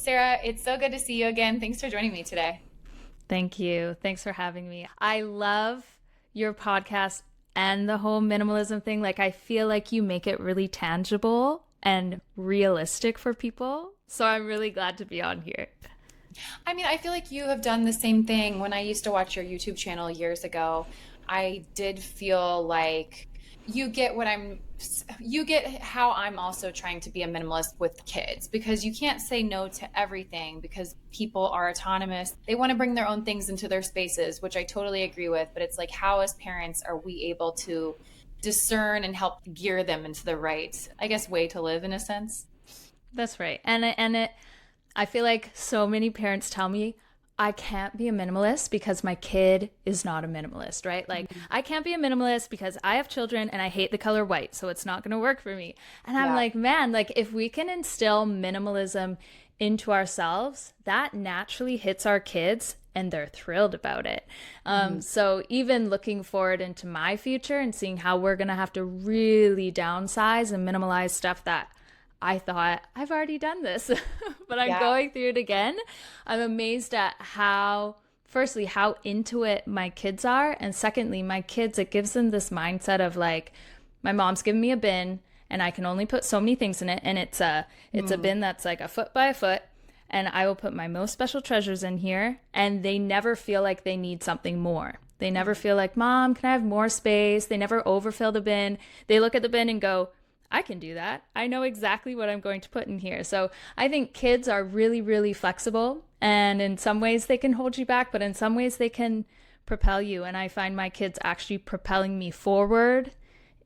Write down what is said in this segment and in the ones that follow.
Sarah, it's so good to see you again. Thanks for joining me today. Thank you. Thanks for having me. I love your podcast and the whole minimalism thing. Like, I feel like you make it really tangible and realistic for people. So I'm really glad to be on here. I mean, I feel like you have done the same thing. When I used to watch your YouTube channel years ago, I did feel like you get what I'm, you get how I'm also trying to be a minimalist with kids because you can't say no to everything because people are autonomous. They want to bring their own things into their spaces, which I totally agree with. But it's like, how as parents are we able to discern and help gear them into the right, I guess, way to live in a sense? That's right. And I feel like so many parents tell me I can't be a minimalist because my kid is not a minimalist, right? Like, I can't be a minimalist because I have children and I hate the color white, so it's not going to work for me. And I'm Yeah. like, man, like if we can instill minimalism into ourselves, that naturally hits our kids and they're thrilled about it. So even looking forward into my future and seeing how we're going to have to really downsize and minimalize stuff that I thought I've already done this, but I'm Yeah. going through it again. I'm amazed at how, firstly, how into it my kids are. And secondly, my kids, it gives them this mindset of like, my mom's given me a bin and I can only put so many things in it. And it's a bin that's like a foot by a foot. And I will put my most special treasures in here. And they never feel like they need something more. They never feel like, Mom, can I have more space? They never overfill the bin. They look at the bin and go, I can do that. I know exactly what I'm going to put in here. So I think kids are really, really flexible. And in some ways they can hold you back, but in some ways they can propel you. And I find my kids actually propelling me forward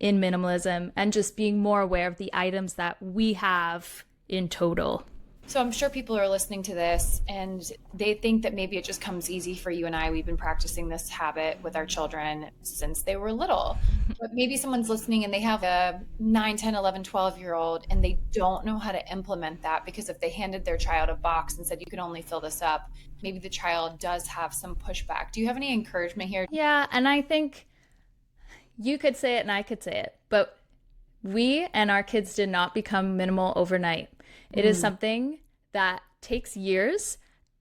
in minimalism and just being more aware of the items that we have in total. So I'm sure people are listening to this and they think that maybe it just comes easy for you and I. We've been practicing this habit with our children since they were little. But maybe someone's listening and they have a 9, 10, 11, 12-year old and they don't know how to implement that because if they handed their child a box and said, you can only fill this up, maybe the child does have some pushback. Do you have any encouragement here? Yeah, and I think you could say it and I could say it, but we and our kids did not become minimal overnight. It is something that takes years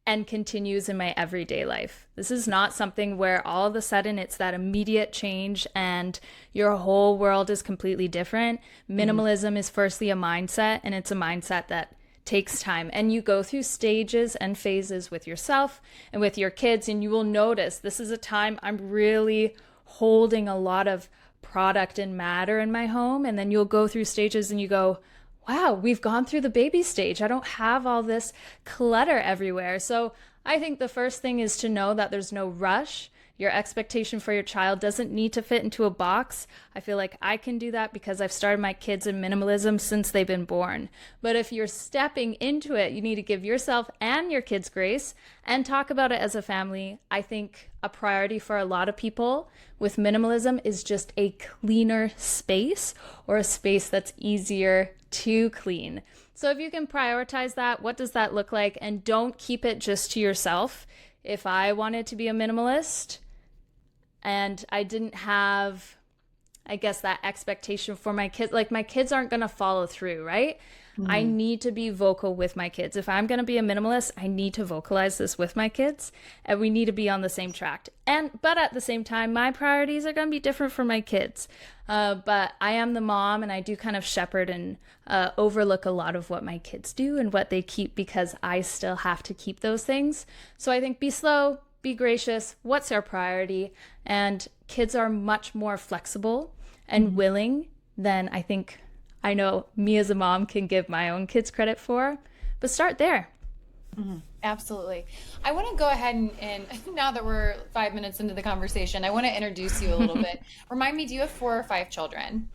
and continues in my everyday life. This is not something where all of a sudden it's that immediate change and your whole world is completely different. Minimalism is firstly a mindset, and it's a mindset that takes time. And you go through stages and phases with yourself and with your kids, and you will notice this is a time I'm really holding a lot of product and matter in my home. And then you'll go through stages and you go, wow, we've gone through the baby stage. I don't have all this clutter everywhere. So I think the first thing is to know that there's no rush. Your expectation for your child doesn't need to fit into a box. I feel like I can do that because I've started my kids in minimalism since they've been born. But if you're stepping into it, you need to give yourself and your kids grace and talk about it as a family. I think a priority for a lot of people with minimalism is just a cleaner space or a space that's easier to clean. So if you can prioritize that, what does that look like? And don't keep it just to yourself. If I wanted to be a minimalist and I didn't have, I guess, that expectation for my kids, like my kids aren't going to follow through, right? I need to be vocal with my kids. If I'm going to be a minimalist, I need to vocalize this with my kids, and we need to be on the same track. But at the same time, my priorities are going to be different for my kids. But I am the mom, and I do kind of shepherd and overlook a lot of what my kids do and what they keep because I still have to keep those things. So I think be slow, be gracious. What's their priority? And kids are much more flexible and willing than I know me as a mom can give my own kids credit for, but start there. Absolutely. I want to go ahead and now that we're 5 minutes into the conversation, I want to introduce you a little bit. Remind me, do you have 4 or 5 children?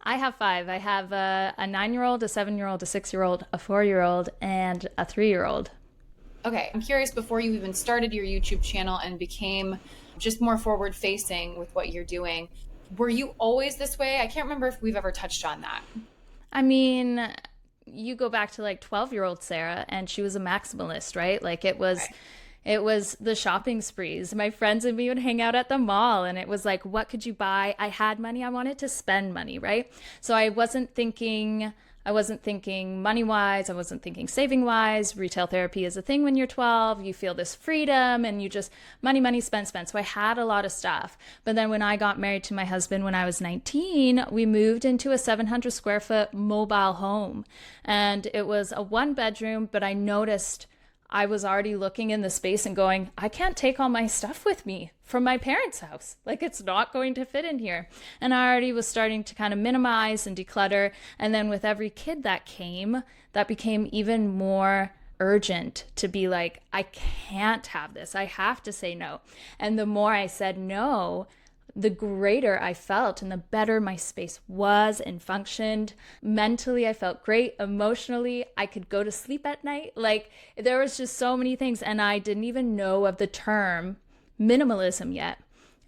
I have five. I have a 9-year-old, a 7-year-old, a 6-year-old, a 4-year-old, and a 3-year-old. Okay, I'm curious, before you even started your YouTube channel and became just more forward facing with what you're doing, were you always this way? I can't remember if we've ever touched on that. I mean, you go back to like 12-year-old Sarah and she was a maximalist, right? Like it was the shopping sprees. My friends and me would hang out at the mall and it was like, what could you buy? I had money. I wanted to spend money, right? So I wasn't thinking I wasn't thinking money wise. I wasn't thinking saving wise. Retail therapy is a thing when you're 12. You feel this freedom and you just money, spend, spend. So I had a lot of stuff. But then when I got married to my husband when I was 19, we moved into a 700 square foot mobile home. And it was a 1 bedroom, but I noticed I was already looking in the space and going, I can't take all my stuff with me from my parents' house. Like, it's not going to fit in here. And I already was starting to kind of minimize and declutter. And then with every kid that came, that became even more urgent to be like, I can't have this. I have to say no. And the more I said no, the greater I felt and the better my space was and functioned. Mentally, I felt great. Emotionally, I could go to sleep at night. Like, there was just so many things. And I didn't even know of the term minimalism yet.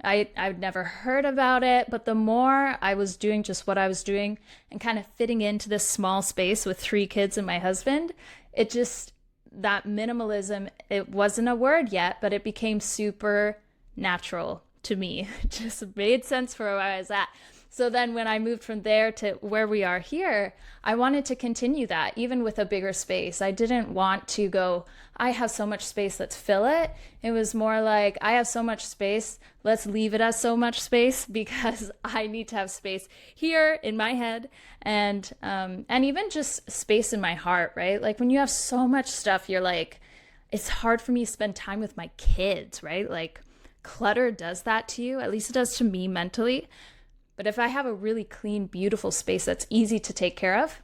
I'd never heard about it, but the more I was doing just what I was doing and kind of fitting into this small space with 3 kids and my husband, it just, that minimalism, it wasn't a word yet, but it became super natural to me. It just made sense for where I was at. So then when I moved from there to where we are here, I wanted to continue that even with a bigger space. I didn't want to go, I have so much space, let's fill it. It was more like, I have so much space, let's leave it as so much space, because I need to have space here in my head and even just space in my heart, right? Like when you have so much stuff, you're like, it's hard for me to spend time with my kids, right? Like, clutter does that to you. At least it does to me mentally. But if I have a really clean, beautiful space that's easy to take care of,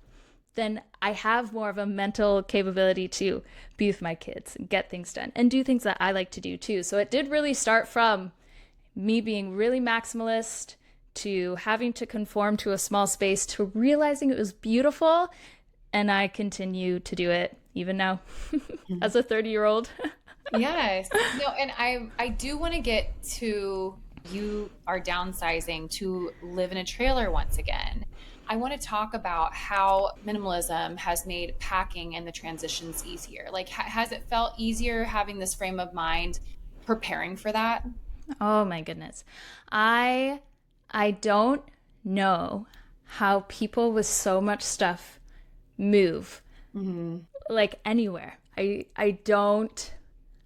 then I have more of a mental capability to be with my kids and get things done and do things that I like to do too. So it did really start from me being really maximalist to having to conform to a small space to realizing it was beautiful. And I continue to do it even now as a 30-year-old. Yes. No, and I do want to get to, you are downsizing to live in a trailer once again. I want to talk about how minimalism has made packing and the transitions easier. Like, has it felt easier having this frame of mind preparing for that? Oh my goodness. I don't know how people with so much stuff move like anywhere. I don't.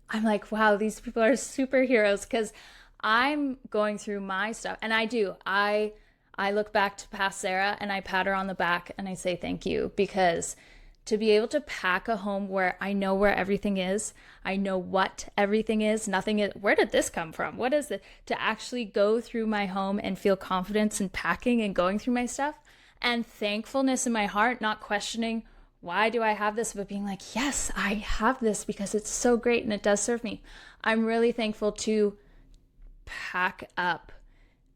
I'm like, wow, these people are superheroes, because I'm going through my stuff. And I do. I look back to past Sarah and I pat her on the back and I say thank you, because to be able to pack a home where I know where everything is, I know what everything is, nothing is, where did this come from? What is it? To actually go through my home and feel confidence in packing and going through my stuff, and thankfulness in my heart, not questioning, why do I have this? But being like, yes, I have this because it's so great and it does serve me. I'm really thankful to pack up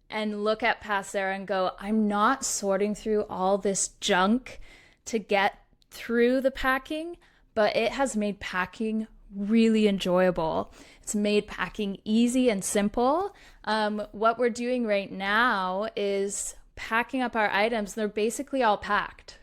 and look at past Sarah and go, I'm not sorting through all this junk to get through the packing, but it has made packing really enjoyable. It's made packing easy and simple. What we're doing right now is packing up our items. They're basically all packed.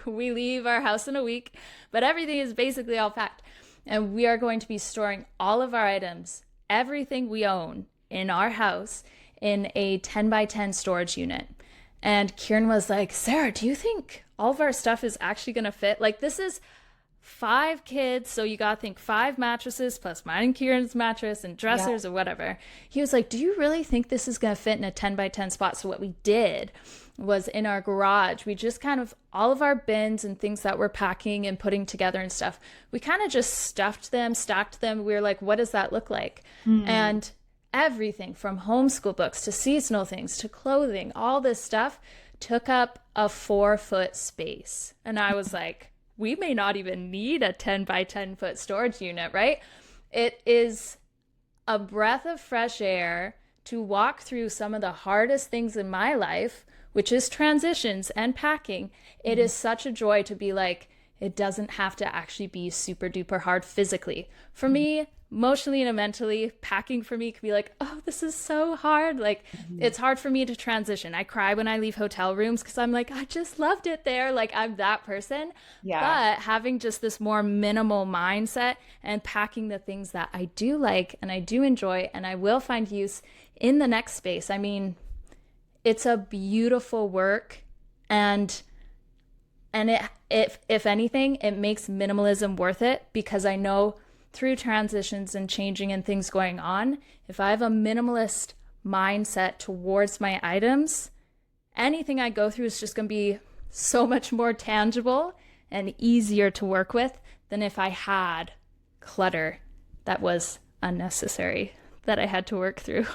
We leave our house in a week, but everything is basically all packed. And we are going to be storing all of our items, everything we own in our house, in a 10 by 10 storage unit. And Kieran was like, Sarah, do you think all of our stuff is actually going to fit? Like, this is 5 kids, so you got to think 5 mattresses plus mine and Kieran's mattress and dressers or whatever. He was like, do you really think this is going to fit in a 10 by 10 spot? So what we did was, in our garage, we just kind of, all of our bins and things that we're packing and putting together and stuff, we kind of just stuffed them, stacked them. We were like, what does that look like? And everything from homeschool books to seasonal things to clothing, all this stuff took up a 4-foot space. And I was like, we may not even need a 10 by 10 foot storage unit, right? It is a breath of fresh air to walk through some of the hardest things in my life, which is transitions and packing. It is such a joy to be like, it doesn't have to actually be super duper hard physically. For me, emotionally and mentally, packing for me could be like, oh, this is so hard. Like, it's hard for me to transition. I cry when I leave hotel rooms because I'm like, I just loved it there. Like, I'm that person. But having just this more minimal mindset and packing the things that I do like and I do enjoy and I will find use in the next space. I mean, it's a beautiful work, and And if anything, it makes minimalism worth it, because I know through transitions and changing and things going on, if I have a minimalist mindset towards my items, anything I go through is just going to be so much more tangible and easier to work with than if I had clutter that was unnecessary that I had to work through.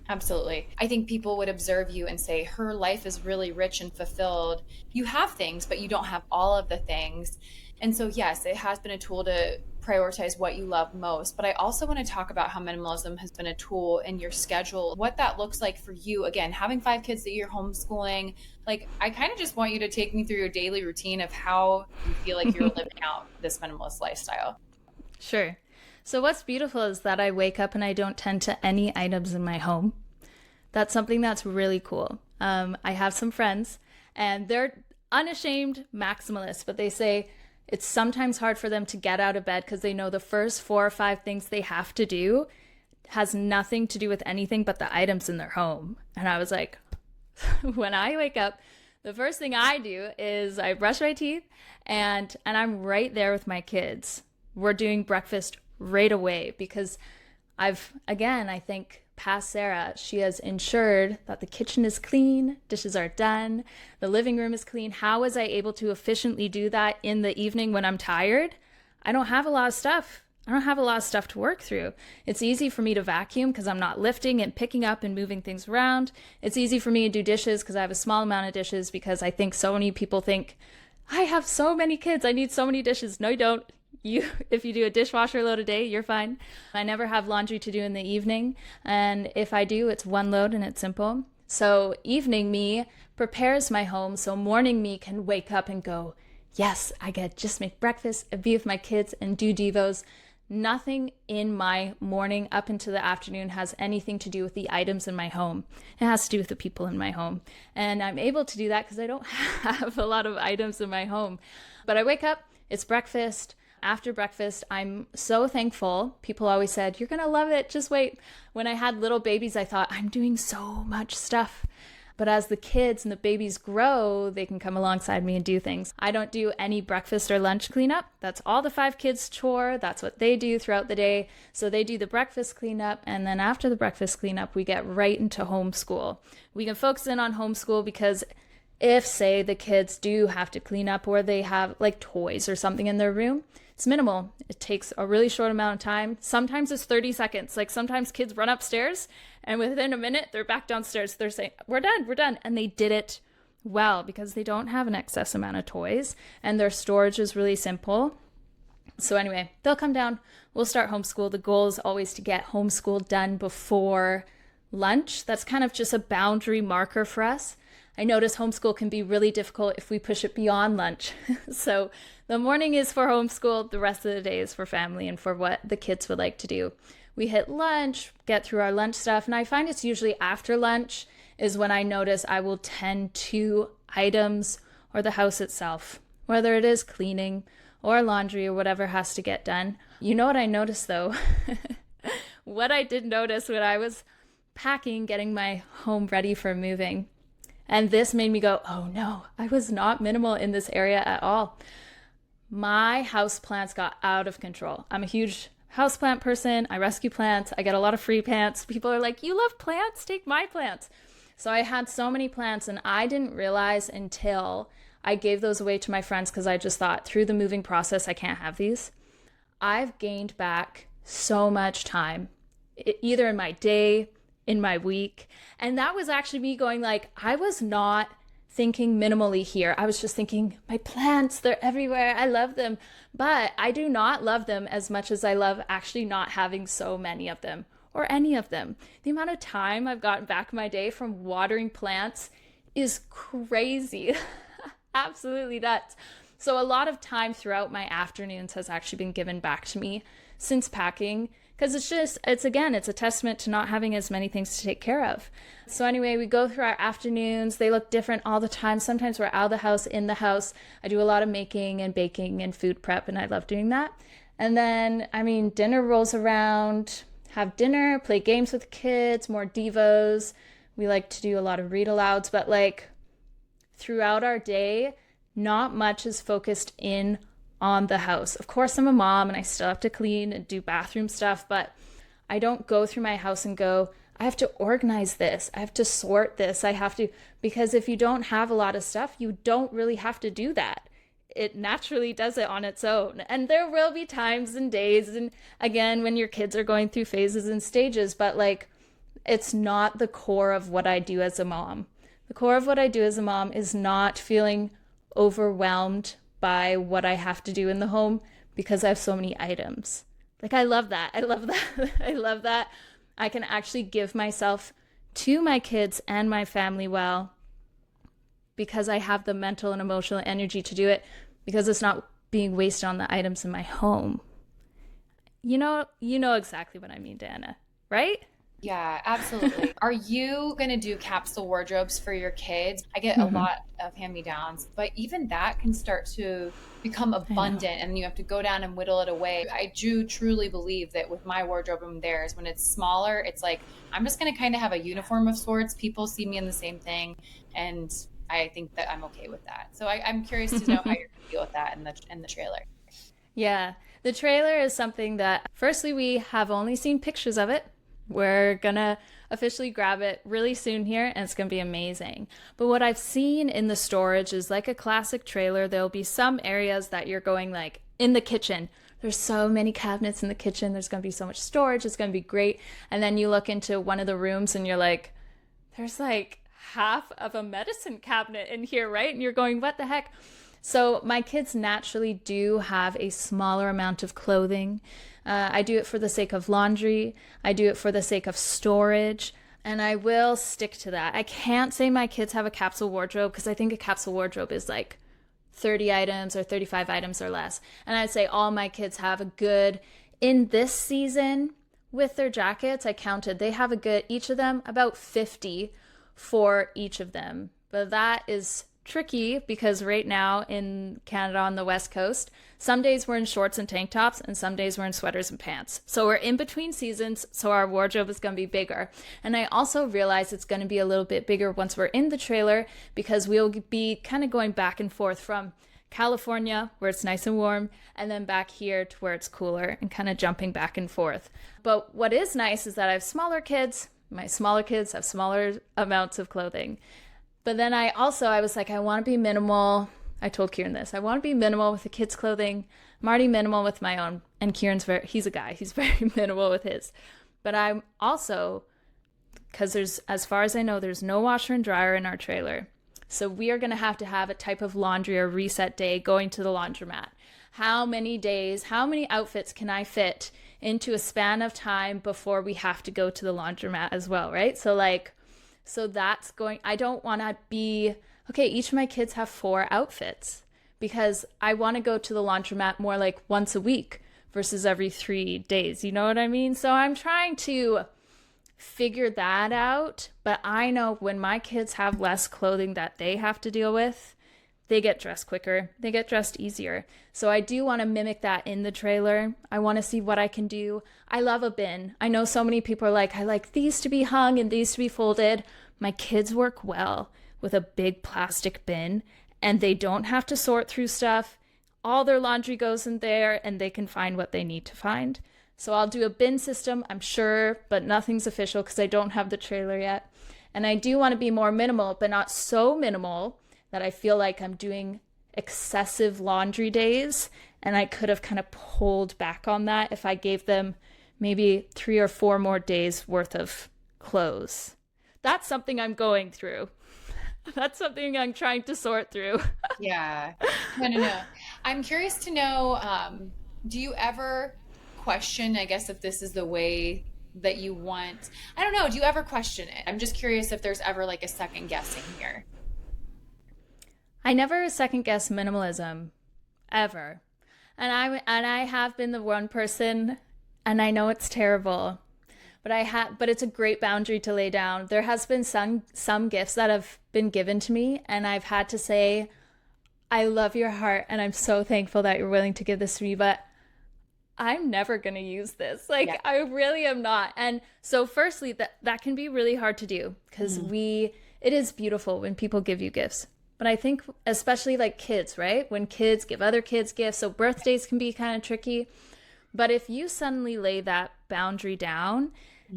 Absolutely. I think people would observe you and say, her life is really rich and fulfilled. You have things, but you don't have all of the things. And so, yes, it has been a tool to prioritize what you love most. But I also want to talk about how minimalism has been a tool in your schedule, what that looks like for you. Again, having 5 kids that you're homeschooling, like, I kind of just want you to take me through your daily routine of how you feel like you're living out this minimalist lifestyle. Sure. So what's beautiful is that I wake up and I don't tend to any items in my home. That's something that's really cool. I have some friends and they're unashamed maximalists, but they say it's sometimes hard for them to get out of bed because they know the first 4 or 5 things they have to do has nothing to do with anything but the items in their home. And I was like, when I wake up, the first thing I do is I brush my teeth and I'm right there with my kids. We're doing breakfast right away because I think past Sarah, she has ensured that the kitchen is clean, dishes are done, the living room is clean. How was I able to efficiently do that in the evening when I'm tired? I don't have a lot of stuff. I don't have a lot of stuff to work through. It's easy for me to vacuum because I'm not lifting and picking up and moving things around. It's easy for me to do dishes because I have a small amount of dishes, because I think so many people think, I have so many kids, I need so many dishes. No, you don't. If you do a dishwasher load a day, you're fine. I never have laundry to do in the evening, and if I do, it's one load and it's simple. So evening me prepares my home so morning me can wake up and go, yes, I get just make breakfast and be with my kids and do devos. Nothing in my morning up into the afternoon has anything to do with the items in my home. It has to do with the people in my home. And I'm able to do that because I don't have a lot of items in my home. But I wake up, it's breakfast. After breakfast, I'm so thankful. People always said, you're going to love it. Just wait. When I had little babies, I thought, I'm doing so much stuff. But as the kids and the babies grow, they can come alongside me and do things. I don't do any breakfast or lunch cleanup. That's all the 5 kids' chore. That's what they do throughout the day. So they do the breakfast cleanup. And then after the breakfast cleanup, we get right into homeschool. We can focus in on homeschool because if, say, the kids do have to clean up or they have like toys or something in their room, it's minimal. It takes a really short amount of time. Sometimes it's 30 seconds. Like sometimes kids run upstairs and within a minute they're back downstairs. They're saying, we're done. And they did it well because they don't have an excess amount of toys and their storage is really simple. So anyway, they'll come down. We'll start homeschool. The goal is always to get homeschool done before lunch. That's kind of just a boundary marker for us. I notice homeschool can be really difficult if we push it beyond lunch. So the morning is for homeschool, the rest of the day is for family and for what the kids would like to do. We hit lunch, get through our lunch stuff, and I find it's usually after lunch is when I notice I will tend to items or the house itself, whether it is cleaning or laundry or whatever has to get done. You know what I noticed though? What I did notice when I was packing, getting my home ready for moving. And this made me go, oh no, I was not minimal in this area at all. My houseplants got out of control. I'm a huge houseplant person. I rescue plants. I get a lot of free plants. People are like, you love plants? Take my plants. So I had so many plants and I didn't realize until I gave those away to my friends because I just thought through the moving process, I can't have these. I've gained back so much time, either in my day, in my week. And that was actually me going like, I was not thinking minimally here. I was just thinking, my plants, they're everywhere. I love them. But I do not love them as much as I love actually not having so many of them or any of them. The amount of time I've gotten back in my day from watering plants is crazy. Absolutely nuts. So a lot of time throughout my afternoons has actually been given back to me since packing, because it's a testament to not having as many things to take care of. So anyway, we go through our afternoons. They look different all the time. Sometimes we're out of the house, in the house. I do a lot of making and baking and food prep, and I love doing that. And then, dinner rolls around, have dinner, play games with kids, more devos. We like to do a lot of read alouds, but like throughout our day, not much is focused in on the house. Of course, I'm a mom and I still have to clean and do bathroom stuff, but I don't go through my house and go, I have to organize this. I have to sort this. I have to, because if you don't have a lot of stuff, you don't really have to do that. It naturally does it on its own. And there will be times and days, and again, when your kids are going through phases and stages, but like, it's not the core of what I do as a mom. The core of what I do as a mom is not feeling overwhelmed by what I have to do in the home because I have so many items. Like, I love that. I love that. I love that. I can actually give myself to my kids and my family well because I have the mental and emotional energy to do it, because it's not being wasted on the items in my home. You know exactly what I mean, Dana, right? Yeah, absolutely. Are you going to do capsule wardrobes for your kids? I get a lot of hand-me-downs, but even that can start to become abundant and you have to go down and whittle it away. I do truly believe that with my wardrobe and theirs, when it's smaller, it's like, I'm just going to kind of have a uniform of sorts. People see me in the same thing, and I think that I'm okay with that. So I'm curious to know how you're going to deal with that in the trailer. Yeah, the trailer is something that, firstly, we have only seen pictures of it. We're gonna officially grab it really soon here, and it's gonna be amazing. But what I've seen in the storage is like a classic trailer. There'll be some areas that you're going, like in the kitchen. There's so many cabinets in the kitchen. There's gonna be so much storage. It's gonna be great. And then you look into one of the rooms and you're like, there's like half of a medicine cabinet in here, right? And you're going, what the heck? So my kids naturally do have a smaller amount of clothing. I do it for the sake of laundry. I do it for the sake of storage. And I will stick to that. I can't say my kids have a capsule wardrobe because I think a capsule wardrobe is like 30 items or 35 items or less. And I'd say all my kids have a good, in this season with their jackets, I counted, they have a good, each of them, about 50 for each of them. But that is tricky because right now in Canada on the West Coast, some days we're in shorts and tank tops and some days we're in sweaters and pants. So we're in between seasons, so our wardrobe is going to be bigger. And I also realize it's going to be a little bit bigger once we're in the trailer because we'll be kind of going back and forth from California, where it's nice and warm, and then back here to where it's cooler, and kind of jumping back and forth. But what is nice is that I have smaller kids. My smaller kids have smaller amounts of clothing. But then I was like, I want to be minimal. I told Kieran this. I want to be minimal with the kids' clothing. I'm already minimal with my own. And Kieran's he's a guy. He's very minimal with his. But I'm also, because as far as I know, there's no washer and dryer in our trailer. So we are going to have a type of laundry or reset day going to the laundromat. How many days, how many outfits can I fit into a span of time before we have to go to the laundromat as well, right? So that's going, I don't want to be, okay, each of my kids have 4 outfits because I want to go to the laundromat more like once a week versus every 3 days. You know what I mean? So I'm trying to figure that out. But I know when my kids have less clothing that they have to deal with, they get dressed quicker. They get dressed easier. So I do want to mimic that in the trailer. I want to see what I can do. I love a bin. I know so many people are like, I like these to be hung and these to be folded. My kids work well with a big plastic bin and they don't have to sort through stuff. All their laundry goes in there and they can find what they need to find. So I'll do a bin system, I'm sure, but nothing's official because I don't have the trailer yet. And I do want to be more minimal, but not so minimal that I feel like I'm doing excessive laundry days. And I could have kind of pulled back on that if I gave them maybe 3 or 4 more days worth of clothes. That's something I'm going through. That's something I'm trying to sort through. Yeah. No. I'm curious to know, do you ever question, I guess, if this is the way that you want? I don't know. Do you ever question it? I'm just curious if there's ever like a second guessing here. I never second guess minimalism, ever. And I have been the one person, and I know it's terrible, but it's a great boundary to lay down. There has been some gifts that have been given to me, and I've had to say, I love your heart, and I'm so thankful that you're willing to give this to me, but I'm never going to use this. I really am not. And so firstly, that can be really hard to do because it is beautiful when people give you gifts. But I think especially like kids, right? When kids give other kids gifts, so birthdays can be kind of tricky. But if you suddenly lay that boundary down,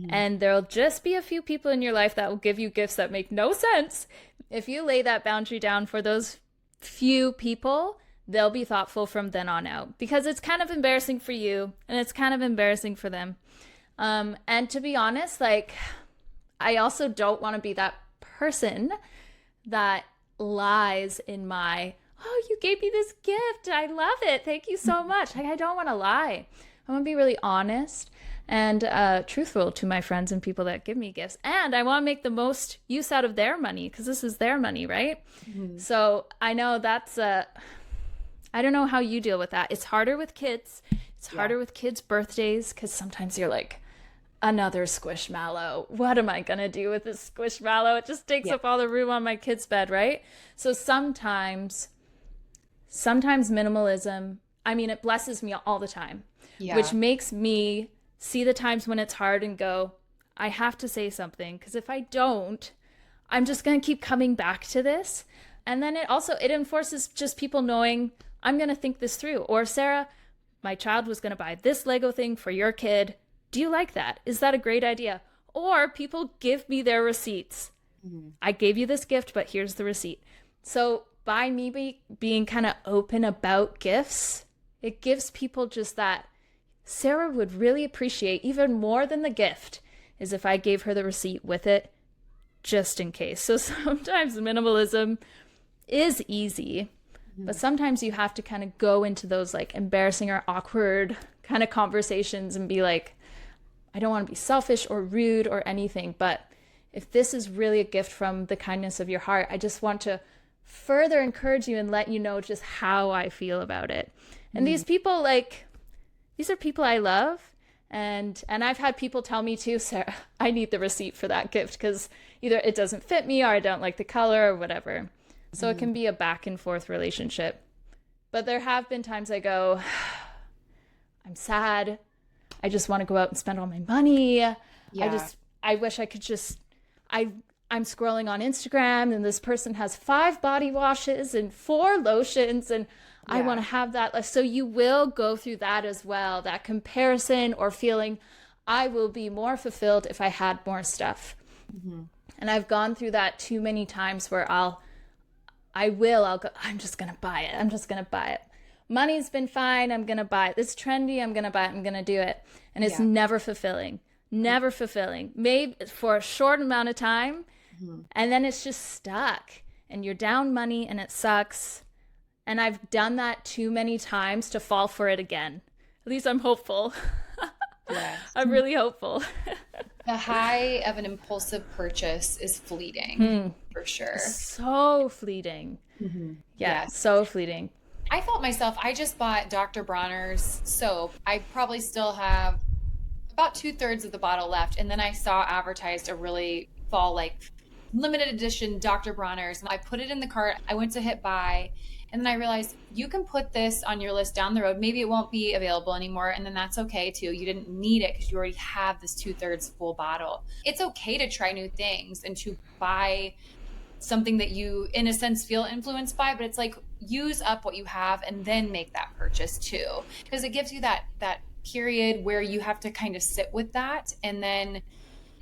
and there'll just be a few people in your life that will give you gifts that make no sense. If you lay that boundary down for those few people, they'll be thoughtful from then on out, because it's kind of embarrassing for you and it's kind of embarrassing for them. And to be honest, like, I also don't want to be that person that lies in my, oh, you gave me this gift, I love it, thank you so much. Like, I don't want to lie. I want to be really honest and truthful to my friends and people that give me gifts. And I want to make the most use out of their money, because this is their money, right? So I know that's, I don't know how you deal with that. It's harder with kids. It's harder with kids' birthdays, because sometimes you're like, another squishmallow. What am I going to do with this squishmallow? It just takes up all the room on my kid's bed, right? So sometimes minimalism, I mean, it blesses me all the time, which makes me see the times when it's hard and go, I have to say something, because if I don't, I'm just going to keep coming back to this. And then it enforces just people knowing, I'm going to think this through. Or, Sarah, my child was going to buy this Lego thing for your kid. Do you like that? Is that a great idea? Or people give me their receipts. I gave you this gift, but here's the receipt. So by me being kind of open about gifts, it gives people just that, Sarah would really appreciate, even more than the gift, is if I gave her the receipt with it, just in case. So sometimes minimalism is easy, but sometimes you have to kind of go into those like embarrassing or awkward kind of conversations and be like, I don't want to be selfish or rude or anything, but if this is really a gift from the kindness of your heart, I just want to further encourage you and let you know just how I feel about it. And these people, like, these are people I love. And I've had people tell me too, Sarah, I need the receipt for that gift, because either it doesn't fit me or I don't like the color or whatever. So it can be a back and forth relationship. But there have been times I go, I'm sad. I just want to go out and spend all my money. I wish I could just, I'm scrolling on Instagram and this person has 5 body washes and 4 lotions, and I want to have that. So you will go through that as well, that comparison or feeling, I will be more fulfilled if I had more stuff. And I've gone through that too many times where I'll go, I'm just going to buy it. I'm just going to buy it. Money's been fine. I'm going to buy it. It's trendy. I'm going to buy it. I'm going to do it. And it's never fulfilling, maybe for a short amount of time. And then it's just stuck and you're down money and it sucks. And I've done that too many times to fall for it again. At least I'm hopeful. I'm really hopeful. The high of an impulsive purchase is fleeting, for sure. So fleeting. So fleeting. I felt myself, I just bought Dr. Bronner's soap. I probably still have about 2/3 of the bottle left. And then I saw advertised a really fall, like, limited edition Dr. Bronner's. And I put it in the cart. I went to hit buy. And then I realized you can put this on your list down the road. Maybe it won't be available anymore. And then that's okay too. You didn't need it because you already have this 2/3 full bottle. It's okay to try new things and to buy something that you, in a sense, feel influenced by, but it's like, use up what you have and then make that purchase too. Because it gives you that period where you have to kind of sit with that, and then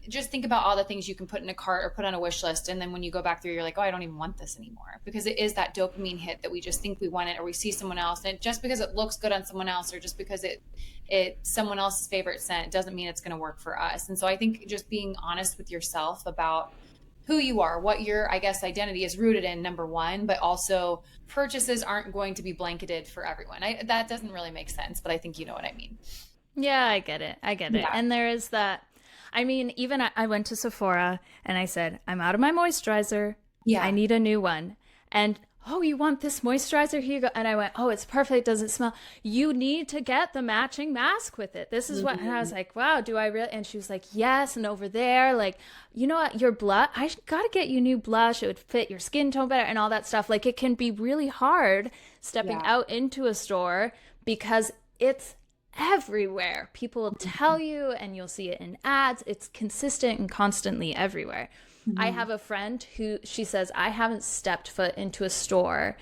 just think about all the things you can put in a cart or put on a wish list. And then when you go back through, you're like, oh, I don't even want this anymore, because it is that dopamine hit that we just think we want it, or we see someone else. And just because it looks good on someone else, or just because it's someone else's favorite scent, doesn't mean it's going to work for us. And so I think just being honest with yourself about who you are, what your, I guess, identity is rooted in, number one, but also purchases aren't going to be blanketed for everyone. That doesn't really make sense, but I think you know what I mean. Yeah, I get it. And there is that. I mean, even I went to Sephora and I said, I'm out of my moisturizer. Yeah. I need a new one. And, oh, you want this moisturizer? Here you go. And I went, oh, it's perfect. It doesn't smell. You need to get the matching mask with it. This is what, and I was like, wow, do I really? And she was like, yes. And over there, like, you know what, your blush, I got to get you new blush. It would fit your skin tone better and all that stuff. Like, it can be really hard stepping out into a store because it's everywhere. People will tell you, and you'll see it in ads. It's consistent and constantly everywhere. I have a friend who, she says, I haven't stepped foot into a store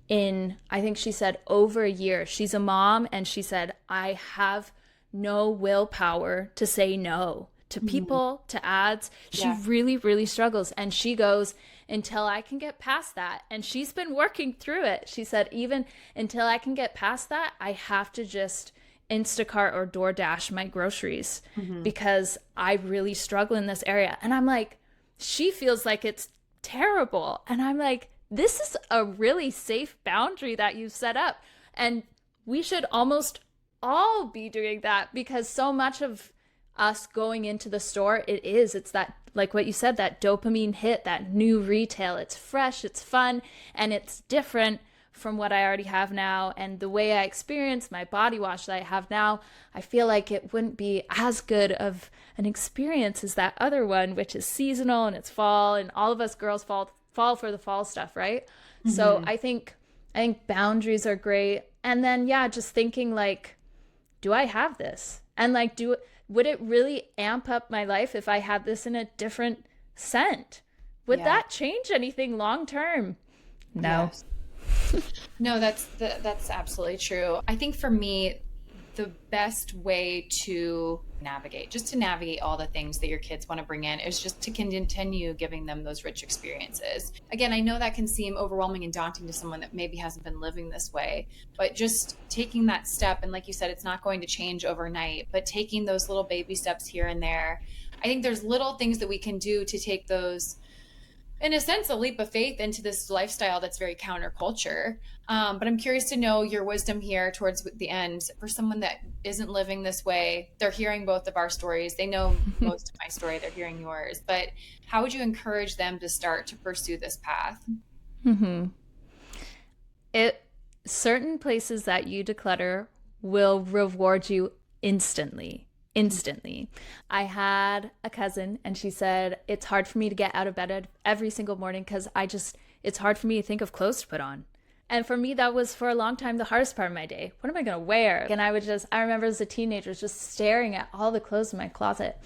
in, I think she said, over a year. She's a mom, and she said, I have no willpower to say no to people, to ads. She really, really struggles. And she goes, until I can get past that. And she's been working through it. She said, even until I can get past that, I have to just Instacart or DoorDash my groceries because I really struggle in this area. And I'm like, she feels like it's terrible. And I'm like, this is a really safe boundary that you've set up. And we should almost all be doing that, because so much of us going into the store, it's that, like what you said, that dopamine hit, that new retail. It's fresh, it's fun, and it's different from what I already have now. And the way I experience my body wash that I have now, I feel like it wouldn't be as good of an experience as that other one, which is seasonal and it's fall, and all of us girls fall for the fall stuff, right? So I think boundaries are great. And then just thinking like, do I have this? And like, would it really amp up my life if I had this in a different scent? Would that change anything long term? No. Yes. No, that's absolutely true. I think for me, the best way to navigate all the things that your kids want to bring in is just to continue giving them those rich experiences. Again, I know that can seem overwhelming and daunting to someone that maybe hasn't been living this way, but just taking that step, and like you said, it's not going to change overnight, but taking those little baby steps here and there. I think there's little things that we can do to take those, in a sense, a leap of faith into this lifestyle that's very counterculture. But I'm curious to know your wisdom here towards the end. For someone that isn't living this way, they're hearing both of our stories. They know most of my story. They're hearing yours. But how would you encourage them to start to pursue this path? Certain places that you declutter will reward you instantly. I had a cousin, and she said, it's hard for me to get out of bed every single morning because it's hard for me to think of clothes to put on. And for me, that was for a long time the hardest part of my day. What am I going to wear? And I remember as a teenager just staring at all the clothes in my closet.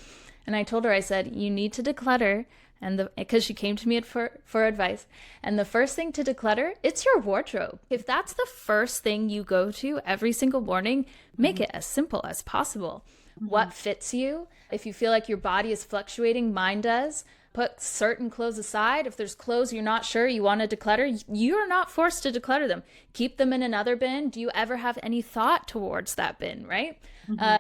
And I told her, I said, you need to declutter. And because she came to me for advice. And the first thing to declutter, it's your wardrobe. If that's the first thing you go to every single morning, make it as simple as possible. What fits you? If you feel like your body is fluctuating, mine does. Put certain clothes aside. If there's clothes you're not sure you want to declutter, you're not forced to declutter them. Keep them in another bin. Do you ever have any thought towards that bin, right?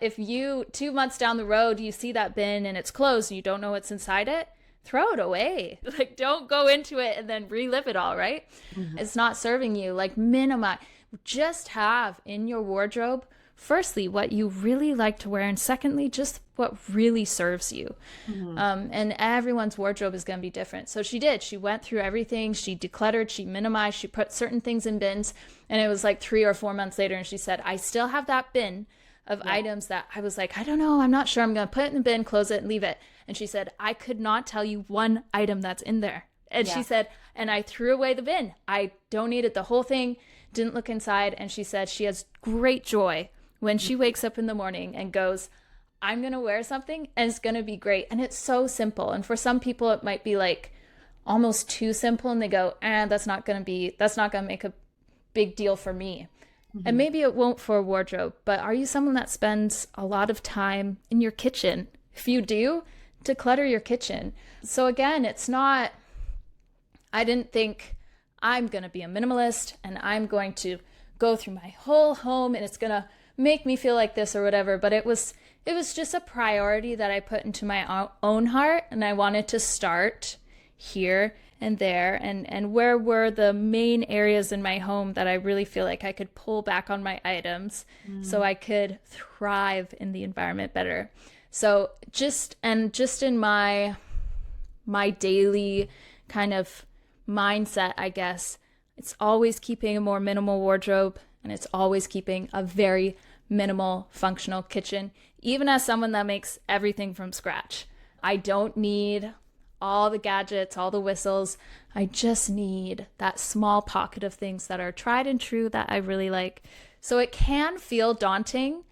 If you, 2 months down the road, you see that bin and it's closed and you don't know what's inside it, throw it away. Like, don't go into it and then relive it all, right? It's not serving you. Like, minimize. Just have in your wardrobe, firstly, what you really like to wear, and secondly, just what really serves you. And everyone's wardrobe is going to be different. So she did. She went through everything. She decluttered. She minimized. She put certain things in bins. And it was like 3 or 4 months later, and she said, I still have that bin of items that I was like, I don't know. I'm not sure. I'm going to put it in the bin, close it, and leave it. And she said, I could not tell you one item that's in there. And she said, and I threw away the bin. I donated the whole thing, didn't look inside. And she said she has great joy when she wakes up in the morning and goes, I'm going to wear something and it's going to be great. And it's so simple. And for some people, it might be like almost too simple. And they go, that's not going to make a big deal for me. And maybe it won't for a wardrobe, but are you someone that spends a lot of time in your kitchen? If you do, declutter your kitchen. So again, I didn't think I'm going to be a minimalist and I'm going to go through my whole home and it's going to make me feel like this or whatever. But it was just a priority that I put into my own heart. And I wanted to start here and there, and where were the main areas in my home that I really feel like I could pull back on my items so I could thrive in the environment better. So just in my daily kind of mindset, I guess, it's always keeping a more minimal wardrobe, and it's always keeping a very minimal functional kitchen, even as someone that makes everything from scratch. I don't need all the gadgets, all the whistles. I just need that small pocket of things that are tried and true that I really like. So it can feel daunting,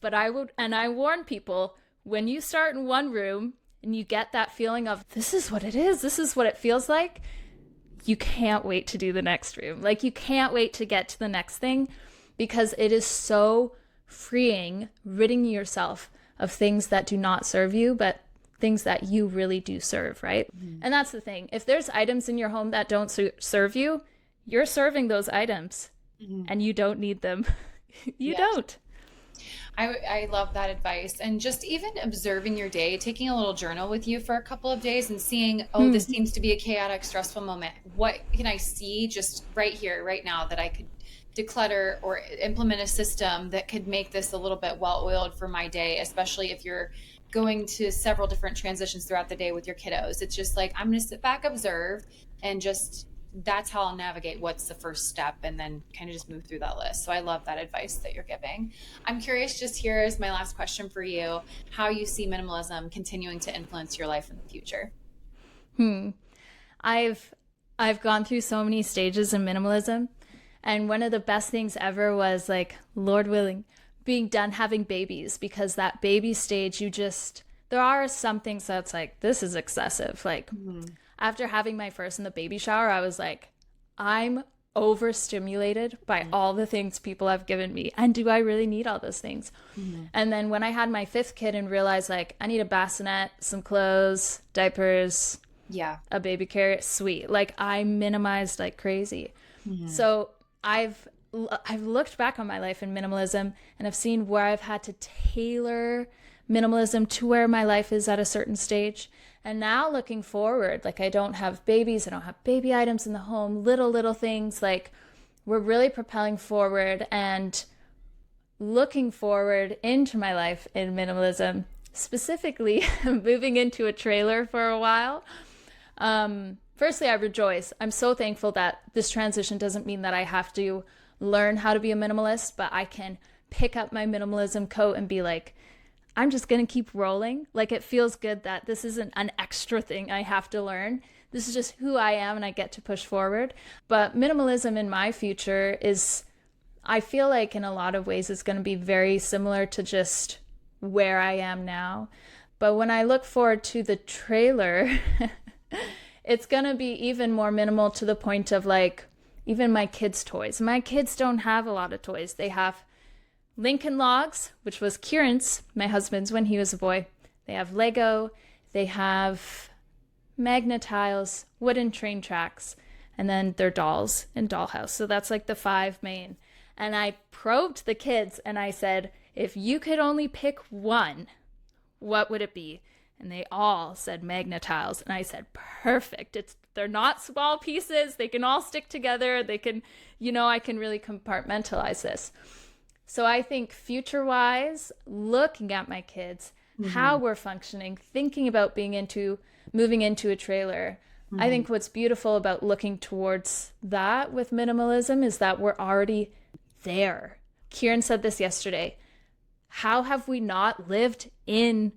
But I warn people, when you start in one room and you get that feeling of, this is what it is, this is what it feels like, you can't wait to do the next room. Like, you can't wait to get to the next thing, because it is so freeing, ridding yourself of things that do not serve you, but things that you really do serve, right? And that's the thing. If there's items in your home that don't serve you, you're serving those items and you don't need them. You don't. I love that advice. And just even observing your day, taking a little journal with you for a couple of days and seeing, oh, this seems to be a chaotic, stressful moment. What can I see just right here, right now, that I could declutter or implement a system that could make this a little bit well-oiled for my day, especially if you're going to several different transitions throughout the day with your kiddos. It's just like, I'm going to sit back, observe, and just, that's how I'll navigate what's the first step, and then kind of just move through that list. So I love that advice that you're giving. I'm curious, just here is my last question for you, how you see minimalism continuing to influence your life in the future. I've gone through so many stages in minimalism, and one of the best things ever was, like, Lord willing, being done having babies, because that baby stage, there are some things that's like, this is excessive. Like, after having my first in the baby shower, I was like, I'm overstimulated by all the things people have given me. And do I really need all those things? And then when I had my fifth kid and realized, like, I need a bassinet, some clothes, diapers, a baby carrier, sweet. Like, I minimized like crazy. So I've looked back on my life in minimalism and I've seen where I've had to tailor minimalism to where my life is at a certain stage. And now looking forward, like, I don't have babies, I don't have baby items in the home, little things. Like, we're really propelling forward and looking forward into my life in minimalism, specifically moving into a trailer for a while. Firstly, I rejoice. I'm so thankful that this transition doesn't mean that I have to learn how to be a minimalist, but I can pick up my minimalism coat and be like, I'm just going to keep rolling. Like, it feels good that this isn't an extra thing I have to learn. This is just who I am and I get to push forward. But minimalism in my future is, I feel like in a lot of ways, it's going to be very similar to just where I am now. But when I look forward to the trailer, it's going to be even more minimal, to the point of, like, even my kids' toys. My kids don't have a lot of toys. They have Lincoln Logs, which was Kieran's, my husband's, when he was a boy. They have Lego. They have Magna tiles, wooden train tracks, and then their dolls in Dollhouse. So that's like the 5 main. And I probed the kids and I said, if you could only pick one, what would it be? And they all said Magna tiles. And I said, perfect. They're not small pieces. They can all stick together. They can, I can really compartmentalize this. So I think future-wise, looking at my kids, how we're functioning, thinking about moving into a trailer, I think what's beautiful about looking towards that with minimalism is that we're already there. Kieran said this yesterday. How have we not lived in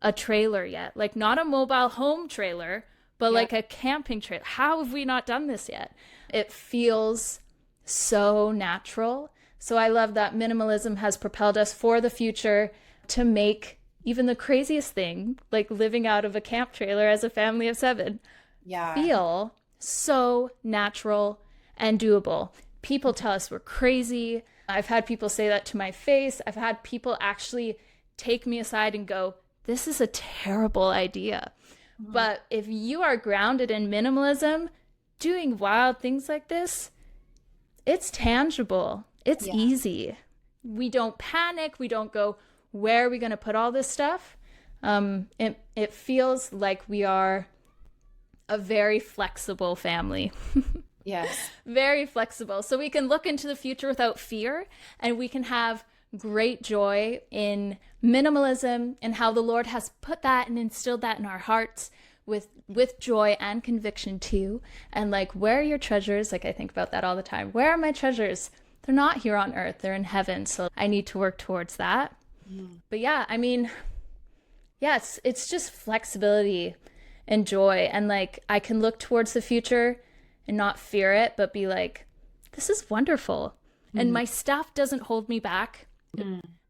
a trailer yet? Like, not a mobile home trailer, but like a camping trailer. How have we not done this yet? It feels so natural. So I love that minimalism has propelled us for the future to make even the craziest thing, like living out of a camp trailer as a family of 7, feel so natural and doable. People tell us we're crazy. I've had people say that to my face. I've had people actually take me aside and go, this is a terrible idea. But if you are grounded in minimalism, doing wild things like this, it's tangible. It's easy. We don't panic. We don't go, where are we going to put all this stuff? It feels like we are a very flexible family. Yes. Very flexible. So we can look into the future without fear, and we can have great joy in minimalism and how the Lord has put that and instilled that in our hearts with joy and conviction too. And like, where are your treasures? Like, I think about that all the time. Where are my treasures? They're not here on earth. They're in heaven. So I need to work towards that. But yeah, I mean, it's just flexibility and joy. And like, I can look towards the future and not fear it, but be like, this is wonderful. And my stuff doesn't hold me back.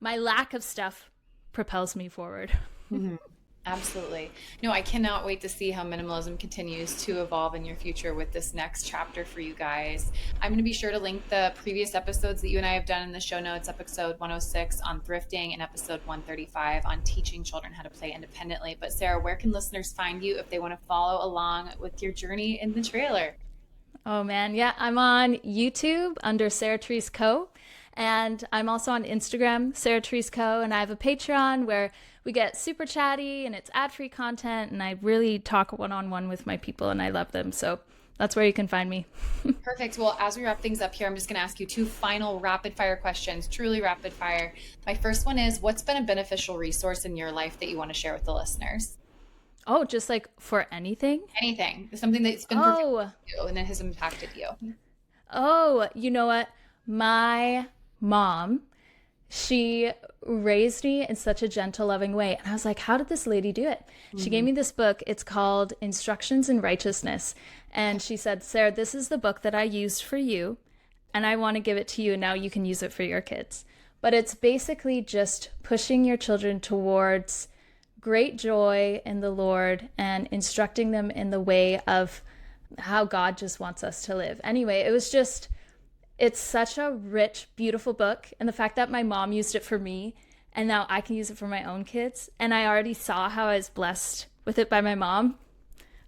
my lack of stuff propels me forward. Mhm. Absolutely. No, I cannot wait to see how minimalism continues to evolve in your future with this next chapter for you guys. I'm going to be sure to link the previous episodes that you and I have done in the show notes, episode 106 on thrifting and episode 135 on teaching children how to play independently. But Sarah, where can listeners find you if they want to follow along with your journey in the trailer? Oh man, yeah, I'm on YouTube under Sarah Therese Co. And I'm also on Instagram, Sarah Therese Co. And I have a Patreon where we get super chatty and it's ad-free content. And I really talk one-on-one with my people and I love them. So that's where you can find me. Perfect. Well, as we wrap things up here, I'm just going to ask you two final rapid fire questions, truly rapid fire. My first one is, what's been a beneficial resource in your life that you want to share with the listeners? Oh, just like for anything? Anything. Something that's been perfect for you and it has impacted you. Oh, you know what? My mom, she raised me in such a gentle, loving way. And I was like, how did this lady do it? She gave me this book. It's called Instructions in Righteousness. And she said, Sarah, this is the book that I used for you. And I want to give it to you. And now you can use it for your kids. But it's basically just pushing your children towards great joy in the Lord and instructing them in the way of how God just wants us to live. Anyway, it's such a rich, beautiful book. And the fact that my mom used it for me and now I can use it for my own kids. And I already saw how I was blessed with it by my mom.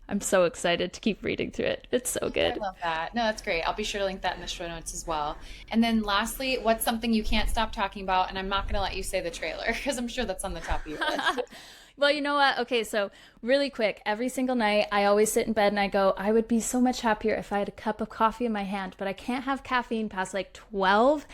I'm so excited to keep reading through it. It's so good. I love that. No, that's great. I'll be sure to link that in the show notes as well. And then lastly, what's something you can't stop talking about? And I'm not going to let you say the trailer because I'm sure that's on the top of your list. Well, you know what? Okay, so really quick, every single night I always sit in bed and I go, I would be so much happier if I had a cup of coffee in my hand, but I can't have caffeine past like 12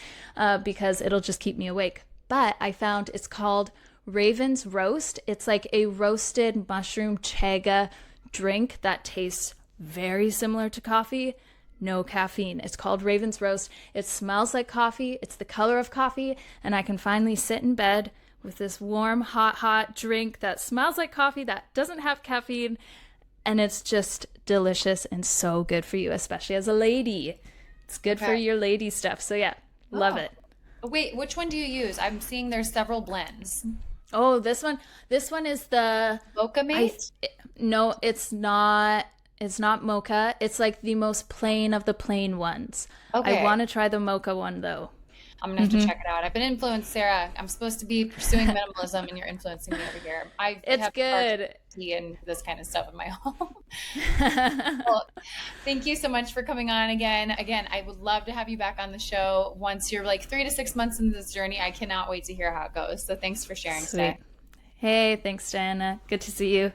because it'll just keep me awake. But I found it's called Raven's Roast. It's like a roasted mushroom chaga drink that tastes very similar to coffee. No caffeine. It's called Raven's Roast. It smells like coffee. It's the color of coffee. And I can finally sit in bed with this warm, hot drink that smells like coffee that doesn't have caffeine. And it's just delicious and so good for you, especially as a lady. It's good for your lady stuff. So yeah, love it. Wait, which one do you use? I'm seeing there's several blends. Oh, this one is the Mocha Mate? No, it's not. It's not mocha. It's like the most plain of the plain ones. Okay. I want to try the mocha one though. I'm gonna have to check it out. I've been influenced, Sarah. I'm supposed to be pursuing minimalism, and you're influencing me over here. It's have good. tea and this kind of stuff in my home. Well, thank you so much for coming on again. Again, I would love to have you back on the show once you're like 3 to 6 months into this journey. I cannot wait to hear how it goes. So thanks for sharing today. Hey, thanks, Diana. Good to see you.